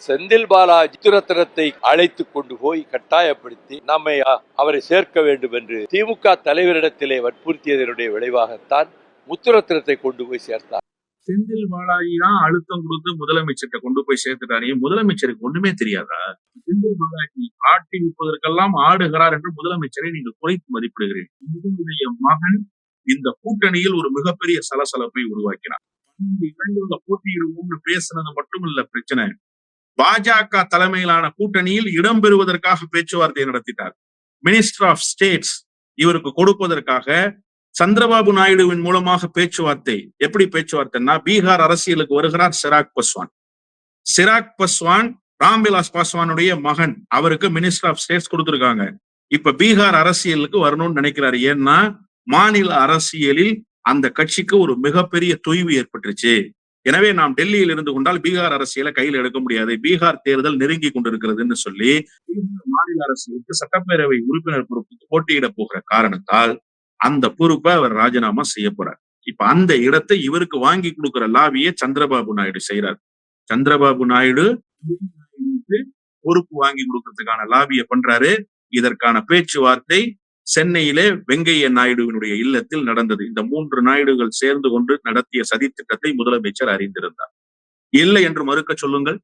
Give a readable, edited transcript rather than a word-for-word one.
செந்தில் பாலாஜி முத்துரத்தினத்தை அழைத்துக் கொண்டு போய் கட்டாயப்படுத்தி நம்மை அவரை சேர்க்க வேண்டும் என்று திமுக தலைவரிடத்திலே வற்புறுத்தியதனுடைய விளைவாகத்தான் முத்துரத்தினத்தை கொண்டு போய் சேர்த்தார். செந்தில் பாலாஜி தான் அழுத்தம் கொடுத்து முதலமைச்சர்கிட்ட கொண்டு போய் சேர்த்துட்டாரு. முதலமைச்சருக்கு ஒண்ணுமே தெரியாதா? செந்தில் பாலாஜி ஆட்டி விற்பதற்கெல்லாம் ஆடுகிறார் என்று முதலமைச்சரை நீங்கள் குறைத்து மதிப்பிடுகிறீர்கள். மகன் இந்த கூட்டணியில் ஒரு மிகப்பெரிய சலசலப்பை உருவாக்கினார். 12 இடங்கள்ல போட்டியிடுவோம்னு பேசுனது மட்டும் இல்ல பிரச்சனை. பாஜக தலைமையிலான கூட்டணியில் இடம்பெறுவதற்காக பேச்சுவார்த்தை நடத்திட்டார். மினிஸ்டர் ஆஃப் ஸ்டேட்ஸ் இவருக்கு கொடுப்பதற்காக சந்திரபாபு நாயுடுவின் மூலமாக பேச்சுவார்த்தை. எப்படி பேச்சுவார்த்தைன்னா, பீகார் அரசியலுக்கு வருகிறார் சிராக் பஸ்வான் ராம்விலாஸ் பாஸ்வானுடைய மகன். அவருக்கு மினிஸ்டர் ஆஃப் ஸ்டேட்ஸ் கொடுத்திருக்காங்க. இப்ப பீகார் அரசியலுக்கு வரணும்னு நினைக்கிறாரு. ஏன்னா மாநில அரசியலில் அந்த கட்சிக்கு ஒரு மிகப்பெரிய தொய்வு ஏற்பட்டுருச்சு. எனவே நாம் டெல்லியில் இருந்து கொண்டால் பீகார் அரசியலை கையில் எடுக்க முடியாது, பீகார் தேர்தல் நெருங்கி கொண்டிருக்கிறதுன்னு சொல்லி பீகார் மாநில அரசியலுக்கு சட்டப்பேரவை உறுப்பினர் பொறுப்புக்கு போட்டியிட போகிற காரணத்தால் அந்த பொறுப்பை அவர் ராஜினாமா செய்ய போறார். இப்ப அந்த இடத்தை இவருக்கு வாங்கி கொடுக்கிற லாபியை சந்திரபாபு நாயுடு செய்யறாரு. சந்திரபாபு நாயுடு பொறுப்பு வாங்கி கொடுக்கறதுக்கான லாபியை பண்றாரு. இதற்கான பேச்சுவார்த்தை சென்னையிலே வெங்கைய நாயுடுவினுடைய இல்லத்தில் நடந்தது. இந்த 3 நாயுடுகள் சேர்ந்து கொண்டு நடத்திய சதி திட்டத்தை முதலமைச்சர் அறிந்திருந்தார். இல்லை என்று மறுக்க சொல்லுங்கள்.